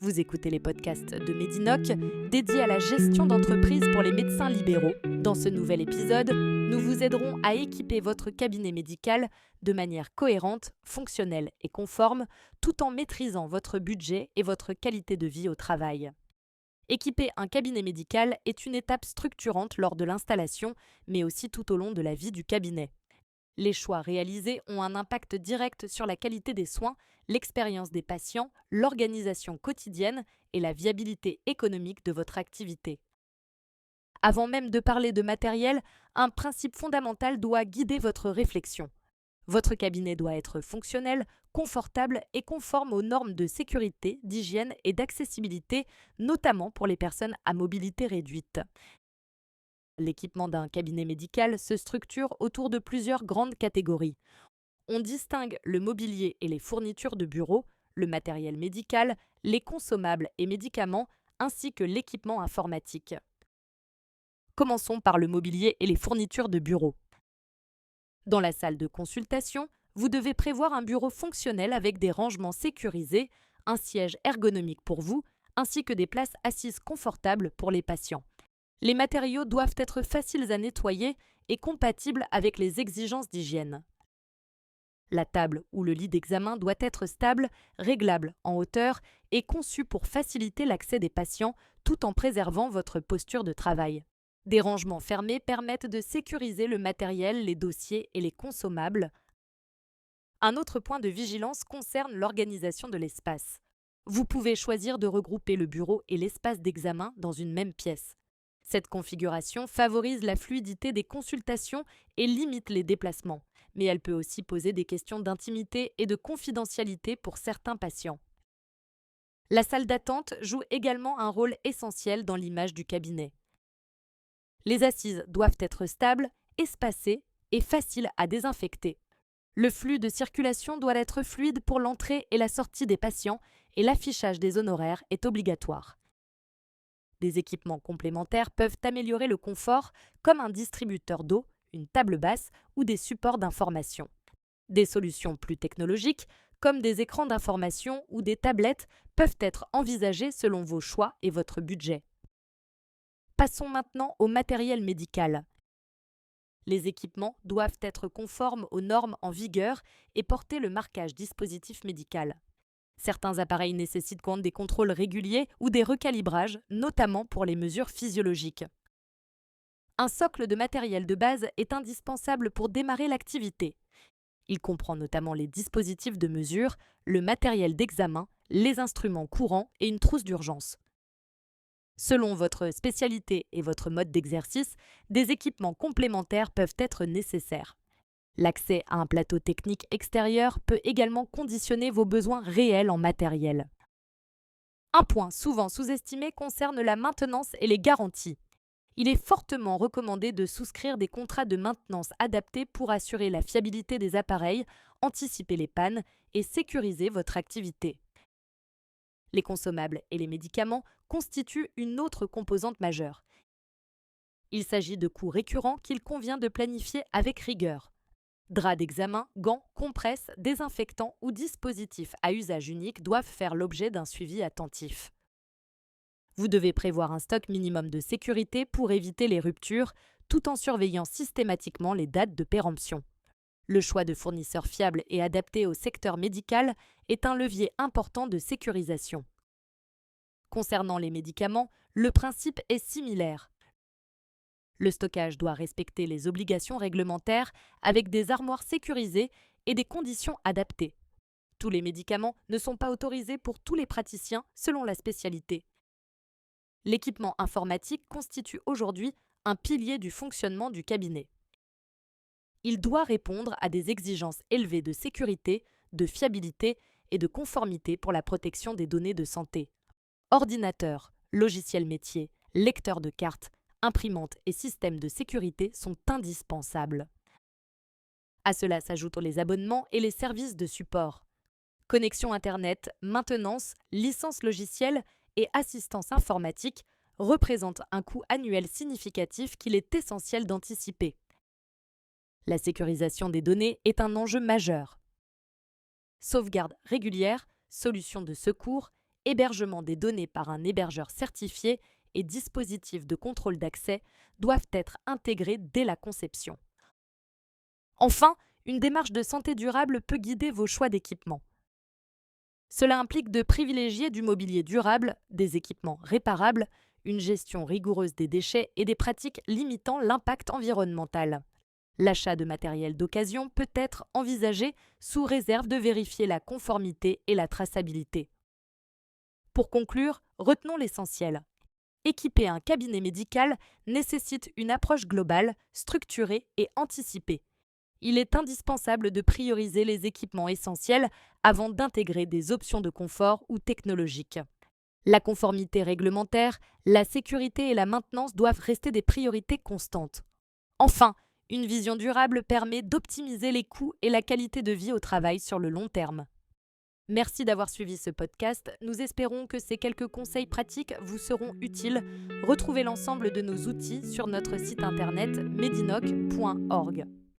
Vous écoutez les podcasts de Medinoc, dédiés à la gestion d'entreprise pour les médecins libéraux. Dans ce nouvel épisode, nous vous aiderons à équiper votre cabinet médical de manière cohérente, fonctionnelle et conforme, tout en maîtrisant votre budget et votre qualité de vie au travail. Équiper un cabinet médical est une étape structurante lors de l'installation, mais aussi tout au long de la vie du cabinet. Les choix réalisés ont un impact direct sur la qualité des soins, l'expérience des patients, l'organisation quotidienne et la viabilité économique de votre activité. Avant même de parler de matériel, un principe fondamental doit guider votre réflexion. Votre cabinet doit être fonctionnel, confortable et conforme aux normes de sécurité, d'hygiène et d'accessibilité, notamment pour les personnes à mobilité réduite. L'équipement d'un cabinet médical se structure autour de plusieurs grandes catégories. On distingue le mobilier et les fournitures de bureau, le matériel médical, les consommables et médicaments, ainsi que l'équipement informatique. Commençons par le mobilier et les fournitures de bureau. Dans la salle de consultation, vous devez prévoir un bureau fonctionnel avec des rangements sécurisés, un siège ergonomique pour vous, ainsi que des places assises confortables pour les patients. Les matériaux doivent être faciles à nettoyer et compatibles avec les exigences d'hygiène. La table ou le lit d'examen doit être stable, réglable en hauteur et conçu pour faciliter l'accès des patients tout en préservant votre posture de travail. Des rangements fermés permettent de sécuriser le matériel, les dossiers et les consommables. Un autre point de vigilance concerne l'organisation de l'espace. Vous pouvez choisir de regrouper le bureau et l'espace d'examen dans une même pièce. Cette configuration favorise la fluidité des consultations et limite les déplacements, mais elle peut aussi poser des questions d'intimité et de confidentialité pour certains patients. La salle d'attente joue également un rôle essentiel dans l'image du cabinet. Les assises doivent être stables, espacées et faciles à désinfecter. Le flux de circulation doit être fluide pour l'entrée et la sortie des patients et l'affichage des honoraires est obligatoire. Des équipements complémentaires peuvent améliorer le confort, comme un distributeur d'eau, une table basse ou des supports d'information. Des solutions plus technologiques, comme des écrans d'information ou des tablettes, peuvent être envisagées selon vos choix et votre budget. Passons maintenant au matériel médical. Les équipements doivent être conformes aux normes en vigueur et porter le marquage dispositif médical. Certains appareils nécessitent des contrôles réguliers ou des recalibrages, notamment pour les mesures physiologiques. Un socle de matériel de base est indispensable pour démarrer l'activité. Il comprend notamment les dispositifs de mesure, le matériel d'examen, les instruments courants et une trousse d'urgence. Selon votre spécialité et votre mode d'exercice, des équipements complémentaires peuvent être nécessaires. L'accès à un plateau technique extérieur peut également conditionner vos besoins réels en matériel. Un point souvent sous-estimé concerne la maintenance et les garanties. Il est fortement recommandé de souscrire des contrats de maintenance adaptés pour assurer la fiabilité des appareils, anticiper les pannes et sécuriser votre activité. Les consommables et les médicaments constituent une autre composante majeure. Il s'agit de coûts récurrents qu'il convient de planifier avec rigueur. Draps d'examen, gants, compresses, désinfectants ou dispositifs à usage unique doivent faire l'objet d'un suivi attentif. Vous devez prévoir un stock minimum de sécurité pour éviter les ruptures, tout en surveillant systématiquement les dates de péremption. Le choix de fournisseurs fiables et adaptés au secteur médical est un levier important de sécurisation. Concernant les médicaments, le principe est similaire. Le stockage doit respecter les obligations réglementaires avec des armoires sécurisées et des conditions adaptées. Tous les médicaments ne sont pas autorisés pour tous les praticiens selon la spécialité. L'équipement informatique constitue aujourd'hui un pilier du fonctionnement du cabinet. Il doit répondre à des exigences élevées de sécurité, de fiabilité et de conformité pour la protection des données de santé. Ordinateurs, logiciels métiers, lecteurs de cartes, imprimantes et systèmes de sécurité sont indispensables. À cela s'ajoutent les abonnements et les services de support. Connexion Internet, maintenance, licence logicielle et assistance informatique représentent un coût annuel significatif qu'il est essentiel d'anticiper. La sécurisation des données est un enjeu majeur. Sauvegarde régulière, solutions de secours hébergement des données par un hébergeur certifié et dispositifs de contrôle d'accès doivent être intégrés dès la conception. Enfin, une démarche de santé durable peut guider vos choix d'équipement. Cela implique de privilégier du mobilier durable, des équipements réparables, une gestion rigoureuse des déchets et des pratiques limitant l'impact environnemental. L'achat de matériel d'occasion peut être envisagé sous réserve de vérifier la conformité et la traçabilité. Pour conclure, retenons l'essentiel. Équiper un cabinet médical nécessite une approche globale, structurée et anticipée. Il est indispensable de prioriser les équipements essentiels avant d'intégrer des options de confort ou technologiques. La conformité réglementaire, la sécurité et la maintenance doivent rester des priorités constantes. Enfin, une vision durable permet d'optimiser les coûts et la qualité de vie au travail sur le long terme. Merci d'avoir suivi ce podcast. Nous espérons que ces quelques conseils pratiques vous seront utiles. Retrouvez l'ensemble de nos outils sur notre site internet medinoc.org.